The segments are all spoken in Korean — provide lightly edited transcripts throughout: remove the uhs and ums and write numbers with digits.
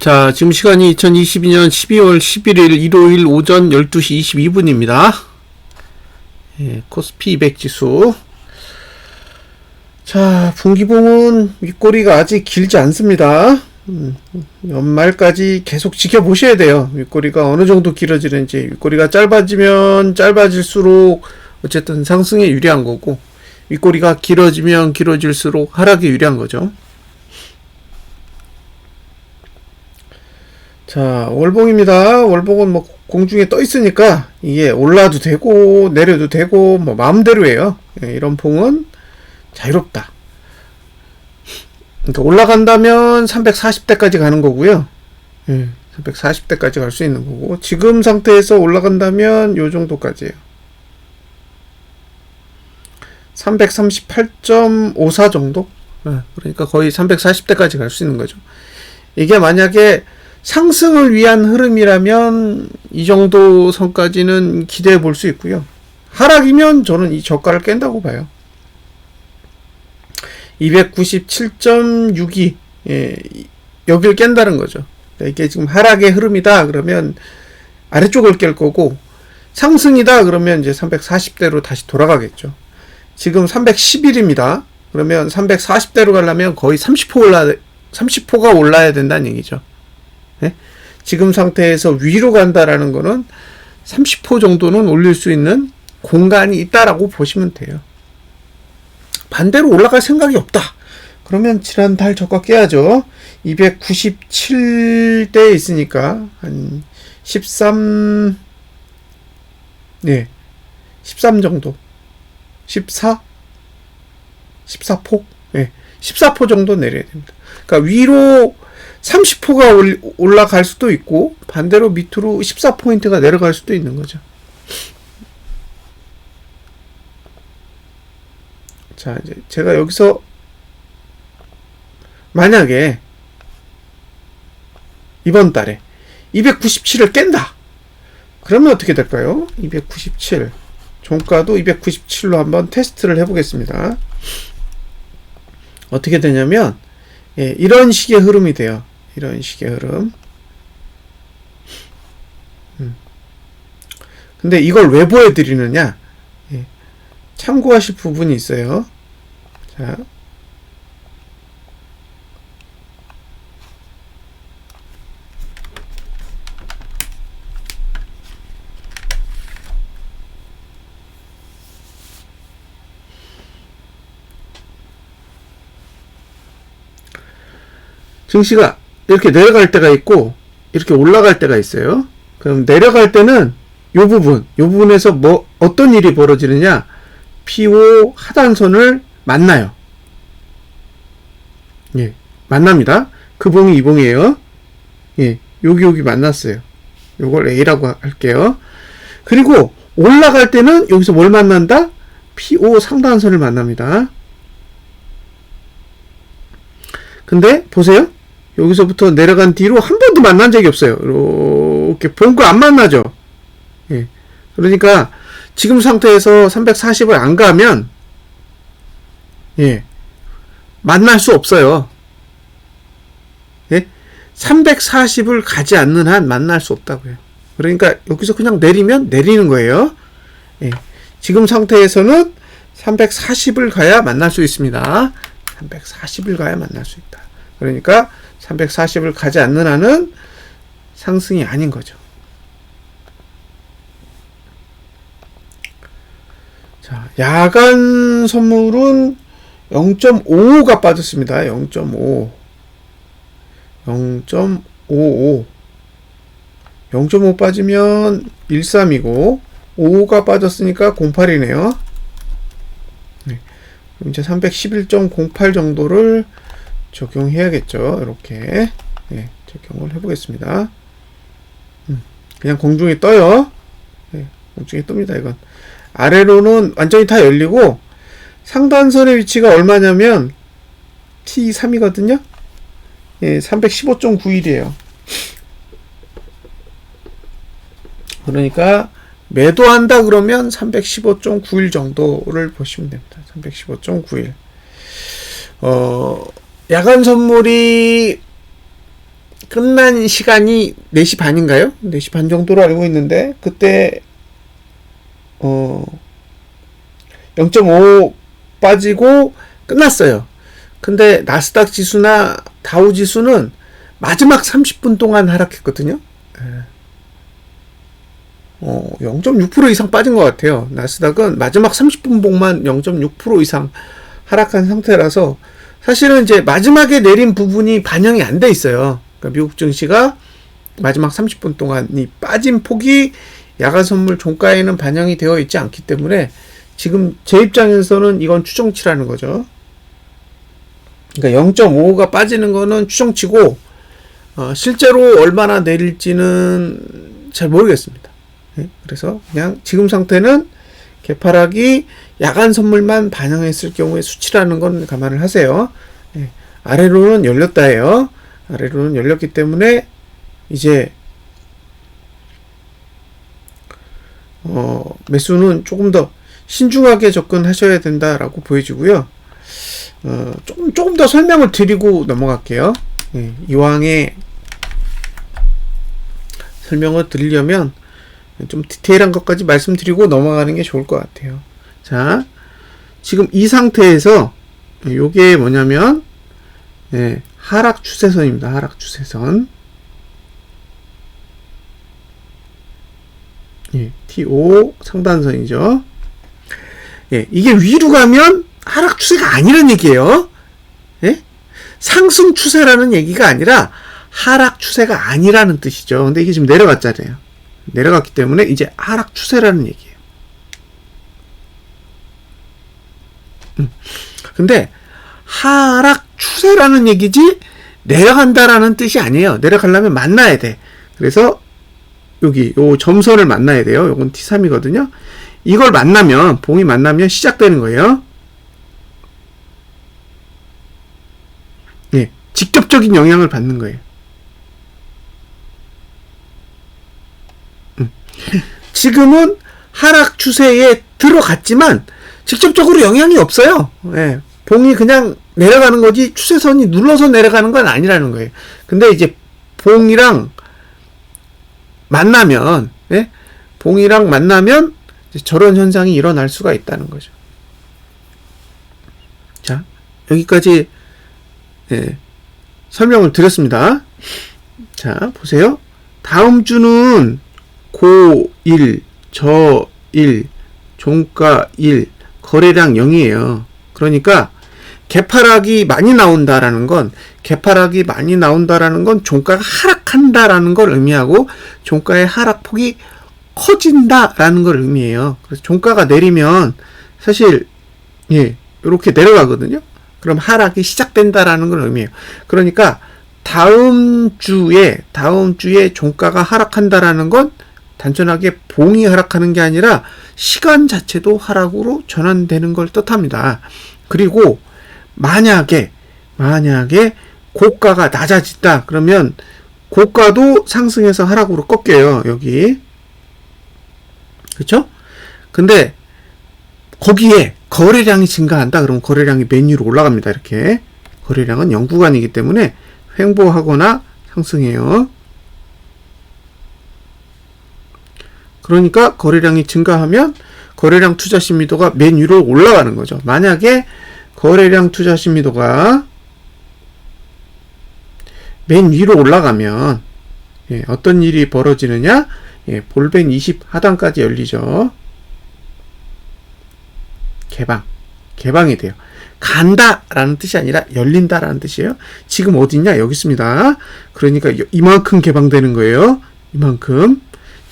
자, 지금 시간이 2022년 12월 11일 일요일 오전 12시 22분입니다. 예, 코스피 200 지수. 자, 분기봉은 윗꼬리가 아직 길지 않습니다. 연말까지 계속 지켜보셔야 돼요. 윗꼬리가 어느 정도 길어지는지. 윗꼬리가 짧아지면 짧아질수록 어쨌든 상승에 유리한 거고, 윗꼬리가 길어지면 길어질수록 하락에 유리한 거죠. 자, 월봉입니다. 월봉은 뭐 공중에 떠 있으니까 이게 올라도 되고 내려도 되고 뭐 마음대로예요. 예, 이런 봉은 자유롭다. 그러니까 올라간다면 340대까지 가는 거고요. 예, 340대까지 갈 수 있는 거고, 지금 상태에서 올라간다면 요 정도까지예요. 338.54 정도? 예, 그러니까 거의 340대까지 갈 수 있는 거죠. 이게 만약에 상승을 위한 흐름이라면 이 정도 선까지는 기대해 볼 수 있고요. 하락이면 저는 이 저가를 깬다고 봐요. 297.62 예, 여길 깬다는 거죠. 이게 지금 하락의 흐름이다 그러면 아래쪽을 깰 거고, 상승이다 그러면 이제 340대로 다시 돌아가겠죠. 지금 311입니다. 그러면 340대로 가려면 거의 30%가 올라야 된다는 얘기죠. 네? 지금 상태에서 위로 간다라는 거는 30% 정도는 올릴 수 있는 공간이 있다라고 보시면 돼요. 반대로 올라갈 생각이 없다 그러면 지난달 저가 깨야죠. 297대에 있으니까 한 13 정도, 14포? 네, 14포 정도 내려야 됩니다. 그러니까 위로 30%가 올라갈 수도 있고, 반대로 밑으로 14포인트가 내려갈 수도 있는 거죠. 자, 이제 제가 여기서 만약에 이번 달에 297을 깬다 그러면 어떻게 될까요? 297 종가도 297로 한번 테스트를 해보겠습니다. 어떻게 되냐면, 예, 이런 식의 흐름이 돼요. 이런 식의 흐름. 근데 이걸 왜 보여드리느냐? 예, 참고하실 부분이 있어요. 자, 증시가 이렇게 내려갈 때가 있고 이렇게 올라갈 때가 있어요. 그럼 내려갈 때는 요 부분에서 뭐 어떤 일이 벌어지느냐? P5 하단선을 만나요. 예, 만납니다. 그 봉이 이 봉이에요. 예, 여기 만났어요. 요걸 A라고 할게요. 그리고 올라갈 때는 여기서 뭘 만난다? P5 상단선을 만납니다. 근데 보세요. 여기서부터 내려간 뒤로 한 번도 만난 적이 없어요. 이렇게 봉과 안 만나죠. 예. 그러니까 지금 상태에서 340을 안 가면, 예, 만날 수 없어요. 예? 340을 가지 않는 한 만날 수 없다고요. 그러니까 여기서 그냥 내리면 내리는 거예요. 예. 지금 상태에서는 340을 가야 만날 수 있습니다. 340을 가야 만날 수 있다. 그러니까 340을 가지 않는 한은 상승이 아닌 거죠. 자, 야간 선물은 0.55가 빠졌습니다. 0.55. 0.55 빠지면 13이고 55가 빠졌으니까 08이네요. 네. 그럼 이제 311.08 정도를 적용해야겠죠. 이렇게, 네, 적용을 해보겠습니다. 그냥 공중에 떠요. 네, 공중에 뜹니다. 이건 아래로는 완전히 다 열리고, 상단선의 위치가 얼마냐면 T3이거든요. 예, 315.91이에요. 그러니까 매도한다 그러면 315.91 정도를 보시면 됩니다. 315.91. 야간 선물이 끝난 시간이 4시 반인가요? 4시 반 정도로 알고 있는데, 그때, 0.5 빠지고 끝났어요. 근데 나스닥 지수나 다우 지수는 마지막 30분 동안 하락했거든요. 0.6% 이상 빠진 것 같아요. 나스닥은 마지막 30분 봉만 0.6% 이상 하락한 상태라서 사실은 이제 마지막에 내린 부분이 반영이 안 돼 있어요. 그러니까 미국 증시가 마지막 30분 동안 이 빠진 폭이 야간 선물 종가에는 반영이 되어 있지 않기 때문에 지금 제 입장에서는 이건 추정치라는 거죠. 그러니까 0.5가 빠지는 거는 추정치고 실제로 얼마나 내릴지는 잘 모르겠습니다. 그래서 그냥 지금 상태는 개파락이 야간 선물만 반영했을 경우의 수치라는 건 감안을 하세요. 아래로는 열렸다예요. 아래로는 열렸기 때문에 이제 매수는 조금 더 신중하게 접근하셔야 된다라고 보여지고요. 조금 더 설명을 드리고 넘어갈게요. 이왕에 설명을 드리려면 좀 디테일한 것까지 말씀드리고 넘어가는 게 좋을 것 같아요. 자, 지금 이 상태에서 요게 뭐냐면 하락 추세선입니다. 하락 추세선. T5 상단선이죠. 이게 위로 가면 하락 추세가 아니라는 얘기예요. 상승 추세라는 얘기가 아니라 하락 추세가 아니라는 뜻이죠. 근데 이게 지금 내려갔잖아요. 내려갔기 때문에 이제 하락 추세라는 얘기예요. 근데 하락 추세라는 얘기지 내려간다라는 뜻이 아니에요. 내려가려면 만나야 돼. 그래서 여기 요 점선을 만나야 돼요. 요건 T3이거든요. 이걸 만나면 봉이 만나면 시작되는 거예요. 직접적인 영향을 받는 거예요. 지금은 하락 추세에 들어갔지만 직접적으로 영향이 없어요. 봉이 그냥 내려가는 거지 추세선이 눌러서 내려가는 건 아니라는 거예요. 근데 이제 봉이랑 만나면 저런 현상이 일어날 수가 있다는 거죠. 자, 여기까지 설명을 드렸습니다. 자, 보세요. 다음 주는 고 1, 저 1, 종가 1, 거래량 0이에요. 그러니까 개파락이 많이 나온다라는 건 종가가 하락한다라는 걸 의미하고 종가의 하락폭이 커진다라는 걸 의미해요. 그래서 종가가 내리면 사실 이렇게 내려가거든요. 그럼 하락이 시작된다라는 걸 의미해요. 그러니까 다음 주에 종가가 하락한다라는 건 단순하게 봉이 하락하는 게 아니라 시간 자체도 하락으로 전환되는 걸 뜻합니다. 그리고 만약에 고가가 낮아진다 그러면 고가도 상승해서 하락으로 꺾여요. 여기. 그렇죠? 근데 거기에 거래량이 증가한다 그러면 거래량이 맨 위로 올라갑니다. 이렇게. 거래량은 0 구간이기 때문에 횡보하거나 상승해요. 그러니까 거래량이 증가하면 거래량 투자 신미도가 맨 위로 올라가는 거죠. 만약에 거래량 투자 신미도가 맨 위로 올라가면 어떤 일이 벌어지느냐? 볼벤 20 하단까지 열리죠. 개방이 돼요. 간다라는 뜻이 아니라 열린다라는 뜻이에요. 지금 어디 있냐? 여기 있습니다. 그러니까 이만큼 개방되는 거예요. 이만큼.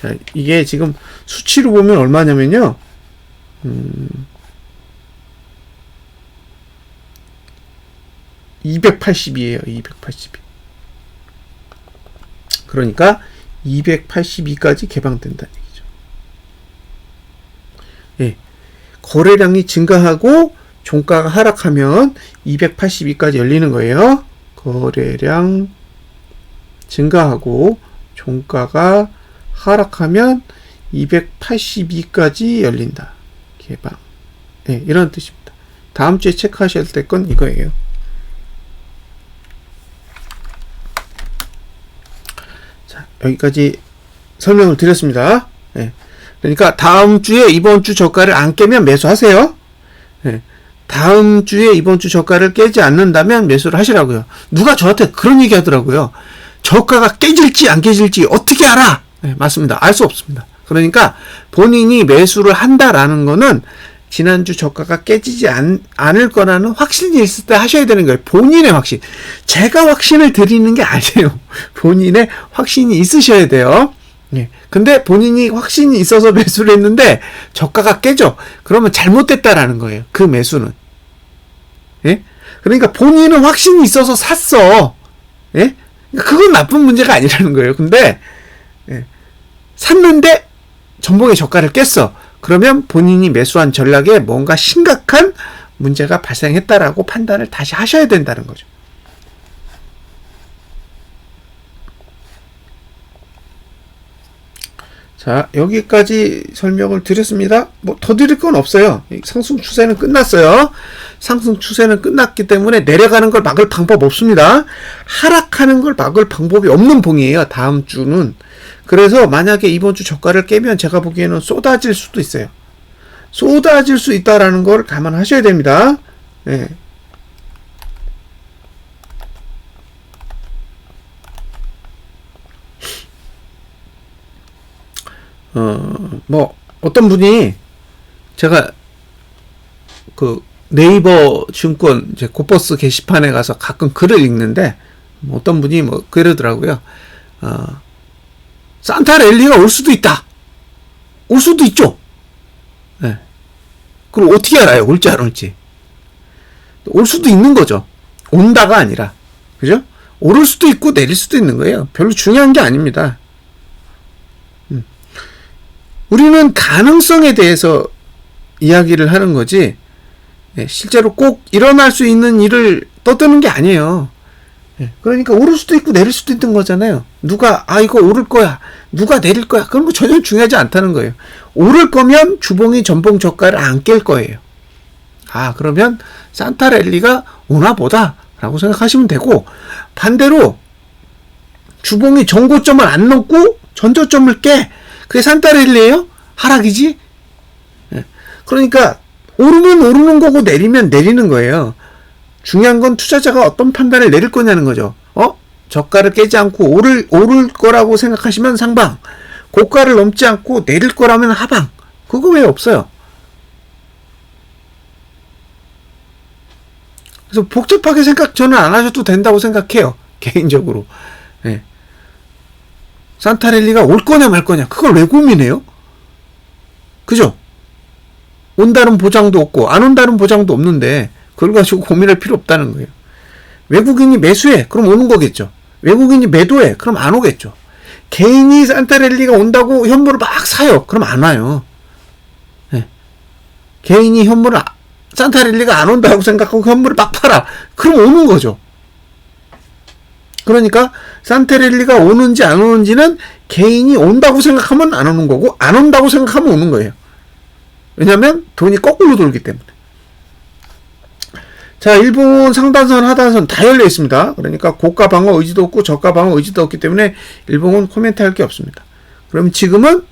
자, 이게 지금 수치로 보면 얼마냐면요. 282예요. 282. 그러니까 282까지 개방된다는 얘기죠. 거래량이 증가하고 종가가 하락하면 282까지 열리는 거예요. 거래량 증가하고 종가가 하락하면 282까지 열린다. 개방. 이런 뜻입니다. 다음 주에 체크하셔야 될 건 이거예요. 자, 여기까지 설명을 드렸습니다. 예. 그러니까 다음 주에 이번 주 저가를 안 깨면 매수하세요. 예. 다음 주에 이번 주 저가를 깨지 않는다면 매수를 하시라고요. 누가 저한테 그런 얘기 하더라고요. 저가가 깨질지 안 깨질지 어떻게 알아? 예, 맞습니다. 알 수 없습니다. 그러니까 본인이 매수를 한다라는 거는 지난주 저가가 깨지지 않을 거라는 확신이 있을 때 하셔야 되는 거예요. 본인의 확신. 제가 확신을 드리는 게 아니에요. 본인의 확신이 있으셔야 돼요. 예. 근데 본인이 확신이 있어서 매수를 했는데 저가가 깨져. 그러면 잘못됐다라는 거예요. 그 매수는. 예? 그러니까 본인은 확신이 있어서 샀어. 예? 그건 나쁜 문제가 아니라는 거예요. 근데 예. 샀는데 전봉의 저가를 깼어. 그러면 본인이 매수한 전략에 뭔가 심각한 문제가 발생했다라고 판단을 다시 하셔야 된다는 거죠. 자, 여기까지 설명을 드렸습니다. 뭐 더 드릴 건 없어요. 상승 추세는 끝났어요. 상승 추세는 끝났기 때문에 내려가는 걸 막을 방법 없습니다. 하락하는 걸 막을 방법이 없는 봉이에요. 다음 주는. 그래서 만약에 이번 주 저가를 깨면 제가 보기에는 쏟아질 수도 있어요. 쏟아질 수 있다라는 걸 감안하셔야 됩니다. 네. 뭐 어떤 분이 제가 그 네이버 증권 이제 고버스 게시판에 가서 가끔 글을 읽는데 어떤 분이 뭐 그러더라고요. 산타 랠리가 올 수도 있다. 올 수도 있죠. 네. 그럼 어떻게 알아요? 올지 안 올지. 올 수도 있는 거죠. 온다가 아니라. 그죠? 오를 수도 있고 내릴 수도 있는 거예요. 별로 중요한 게 아닙니다. 우리는 가능성에 대해서 이야기를 하는 거지, 실제로 꼭 일어날 수 있는 일을 떠드는 게 아니에요. 그러니까 오를 수도 있고 내릴 수도 있는 거잖아요. 누가 이거 오를 거야, 누가 내릴 거야, 그런 거 전혀 중요하지 않다는 거예요. 오를 거면 주봉이 전봉 저가를 안 깰 거예요. 그러면 산타 랠리가 오나 보다 라고 생각하시면 되고, 반대로 주봉이 전고점을 안 넘고 전저점을 깨, 그게 산타 랠리예요? 하락이지? 그러니까 오르면 오르는 거고 내리면 내리는 거예요. 중요한 건 투자자가 어떤 판단을 내릴 거냐는 거죠. 저가를 깨지 않고 오를 거라고 생각하시면 상방, 고가를 넘지 않고 내릴 거라면 하방. 그거 왜 없어요? 그래서 복잡하게 저는 안 하셔도 된다고 생각해요. 개인적으로. 산타 랠리가 올 거냐 말 거냐, 그걸 왜 고민해요? 그죠? 온다는 보장도 없고 안 온다는 보장도 없는데 그걸 가지고 고민할 필요 없다는 거예요. 외국인이 매수해, 그럼 오는 거겠죠. 외국인이 매도해, 그럼 안 오겠죠. 개인이 산타 랠리가 온다고 현물을 막 사요, 그럼 안 와요. 개인이 현물을 산타 랠리가 안 온다고 생각하고 현물을 막 팔아, 그럼 오는 거죠. 그러니까 산타 랠리가 오는지 안 오는지는 개인이 온다고 생각하면 안 오는 거고, 안 온다고 생각하면 오는 거예요. 왜냐면 돈이 거꾸로 돌기 때문에. 자, 일본 상단선 하단선 다 열려 있습니다. 그러니까 고가 방어 의지도 없고 저가 방어 의지도 없기 때문에 일본은 코멘트 할 게 없습니다. 그럼 지금은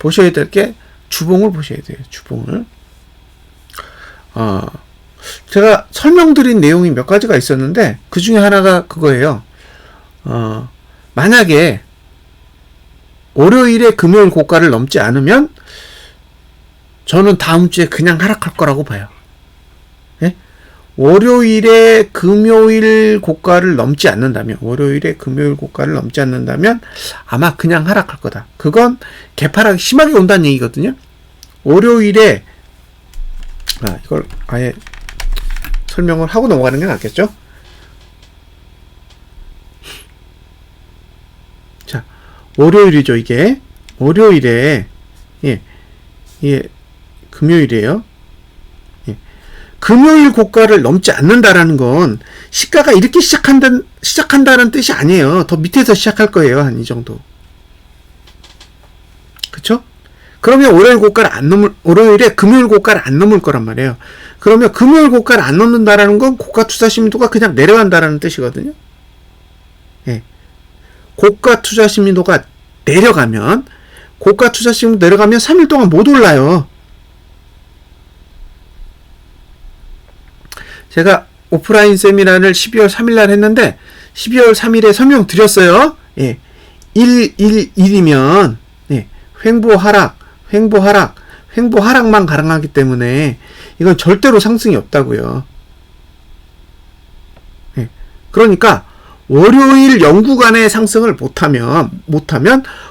보셔야 될 게 주봉을 보셔야 돼요. 주봉을. 제가 설명드린 내용이 몇 가지가 있었는데 그 중에 하나가 그거예요. 만약에 월요일에 금요일 고가를 넘지 않으면 저는 다음 주에 그냥 하락할 거라고 봐요. 월요일에 금요일 고가를 넘지 않는다면, 아마 그냥 하락할 거다. 그건 개파락이 심하게 온다는 얘기거든요. 월요일에, 이걸 아예 설명을 하고 넘어가는 게 낫겠죠? 자, 월요일이죠, 이게. 월요일에, 금요일이에요. 금요일 고가를 넘지 않는다라는 건 시가가 이렇게 시작한다는 뜻이 아니에요. 더 밑에서 시작할 거예요. 한 이 정도. 그쵸? 그러면 월요일에 금요일 고가를 안 넘을 거란 말이에요. 그러면 금요일 고가를 안 넘는다라는 건 고가 투자 심도가 그냥 내려간다라는 뜻이거든요. 고가 투자 심리도가 내려가면 3일 동안 못 올라요. 제가 오프라인 세미나를 12월 3일 날 했는데 12월 3일에 설명 드렸어요. 예. 111이면 예. 횡보 하락만 가능하기 때문에 이건 절대로 상승이 없다고요. 예. 그러니까 월요일 영구간의 상승을 못하면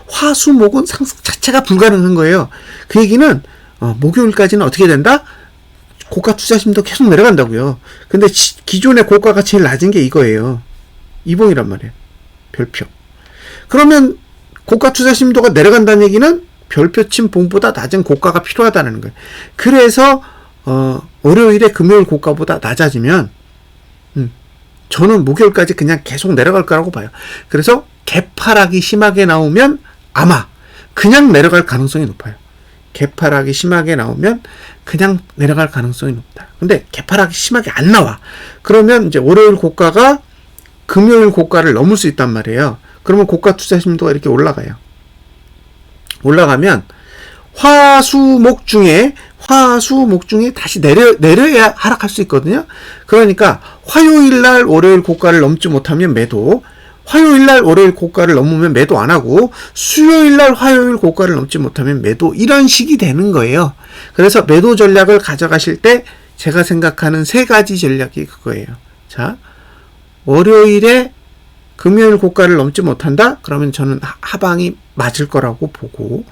화수목은 상승 자체가 불가능한 거예요. 그 얘기는 목요일까지는 어떻게 된다? 고가 투자심도 계속 내려간다고요. 근데 기존의 고가가 제일 낮은 게 이거예요. 이봉이란 말이에요. 별표. 그러면 고가 투자심도가 내려간다는 얘기는 별표친 봉보다 낮은 고가가 필요하다는 거예요. 그래서 월요일에 금요일 고가보다 낮아지면 저는 목요일까지 그냥 계속 내려갈 거라고 봐요. 그래서 개파락이 심하게 나오면 아마 그냥 내려갈 가능성이 높아요. 개파락이 심하게 나오면 그냥 내려갈 가능성이 높다. 근데 개파락이 심하게 안 나와. 그러면 이제 월요일 고가가 금요일 고가를 넘을 수 있단 말이에요. 그러면 고가 투자 심도가 이렇게 올라가요. 올라가면 화수목 중에 다시 내려야 하락할 수 있거든요. 그러니까 화요일 날 월요일 고가를 넘지 못하면 매도, 화요일 날 월요일 고가를 넘으면 매도 안 하고 수요일 날 화요일 고가를 넘지 못하면 매도, 이런 식이 되는 거예요. 그래서 매도 전략을 가져가실 때 제가 생각하는 세 가지 전략이 그거예요. 자, 월요일에 금요일 고가를 넘지 못한다? 그러면 저는 하방이 맞을 거라고 보고,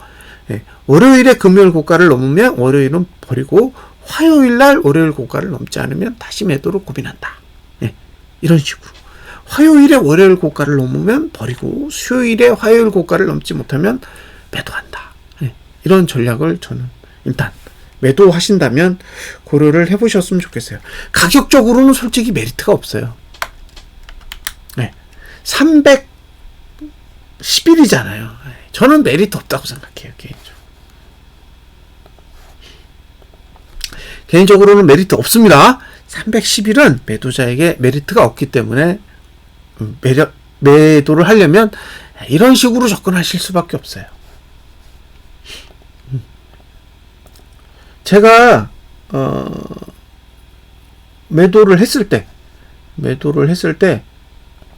예, 월요일에 금요일 고가를 넘으면 월요일은 버리고 화요일 날 월요일 고가를 넘지 않으면 다시 매도로 고민한다. 예, 이런 식으로. 화요일에 월요일 고가를 넘으면 버리고 수요일에 화요일 고가를 넘지 못하면 매도한다. 예, 이런 전략을 저는 일단 매도하신다면 고려를 해보셨으면 좋겠어요. 가격적으로는 솔직히 메리트가 없어요. 네, 311이잖아요. 저는 메리트 없다고 생각해요. 개인적으로는 메리트 없습니다. 311은 매도자에게 메리트가 없기 때문에 매도를 하려면 이런 식으로 접근하실 수밖에 없어요. 제가 매도를 했을 때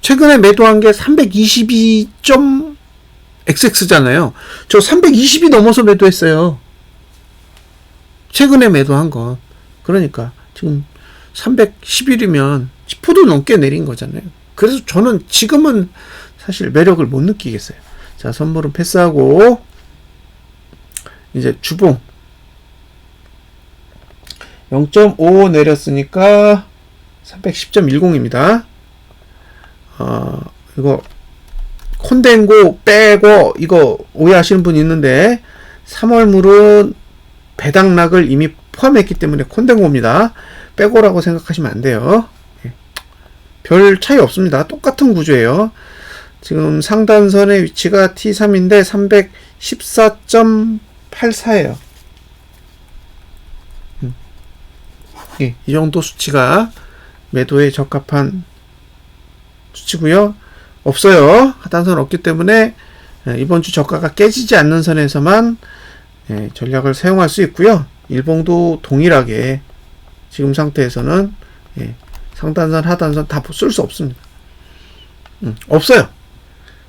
최근에 매도한 게 322.xx잖아요. 저 320이 넘어서 매도했어요. 최근에 매도한 건. 그러니까 지금 311이면 10% 넘게 내린 거잖아요. 그래서 저는 지금은 사실 매력을 못 느끼겠어요. 자, 선물은 패스하고 이제 주봉 0.55 내렸으니까 310.10입니다. 이거 콘덴고 빼고 이거 오해하시는 분이 있는데 3월물은 배당락을 이미 포함했기 때문에 콘덴고입니다. 빼고라고 생각하시면 안 돼요. 별 차이 없습니다. 똑같은 구조예요. 지금 상단선의 위치가 T3인데 314.84예요. 이 정도 수치가 매도에 적합한 수치고요. 없어요. 하단선 없기 때문에 이번 주 저가가 깨지지 않는 선에서만 전략을 사용할 수 있고요. 일봉도 동일하게 지금 상태에서는 상단선, 하단선 다 쓸 수 없습니다. 없어요.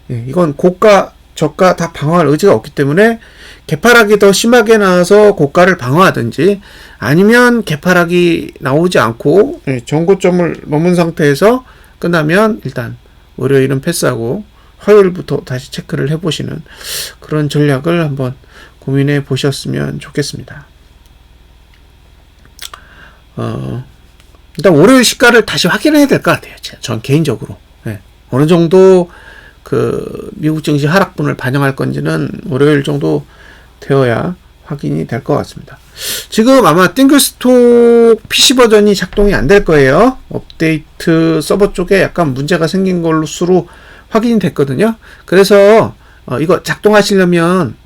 이건 고가, 저가 다 방어할 의지가 없기 때문에 개파락이 더 심하게 나와서 고가를 방어하든지 아니면 개파락이 나오지 않고 전고점을 넘은 상태에서 끝나면 일단 월요일은 패스하고 화요일부터 다시 체크를 해보시는 그런 전략을 한번 고민해 보셨으면 좋겠습니다. 일단 월요일 시가를 다시 확인해야 될 것 같아요. 전 개인적으로. 어느 정도 그 미국 증시 하락분을 반영할 건지는 월요일 정도 되어야 확인이 될 것 같습니다. 지금 아마 띵글스톡 PC 버전이 작동이 안 될 거예요. 업데이트 서버 쪽에 약간 문제가 생긴 걸로 수로 확인이 됐거든요. 그래서 이거 작동하시려면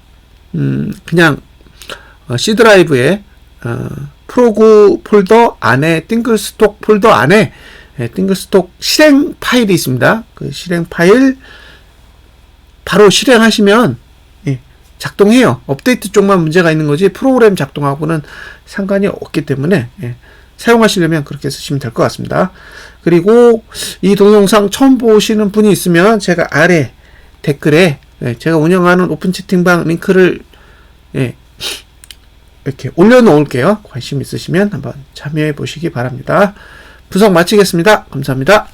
그냥 C 드라이브에 프로그 폴더 안에 띵글스톡 폴더 안에 띵글스톡 실행 파일이 있습니다. 그 실행 파일 바로 실행하시면 예, 작동해요. 업데이트 쪽만 문제가 있는 거지 프로그램 작동하고는 상관이 없기 때문에 예, 사용하시려면 그렇게 쓰시면 될 것 같습니다. 그리고 이 동영상 처음 보시는 분이 있으면 제가 아래 댓글에 예, 제가 운영하는 오픈 채팅방 링크를 예, 이렇게 올려놓을게요. 관심 있으시면 한번 참여해 보시기 바랍니다. 분석 마치겠습니다. 감사합니다.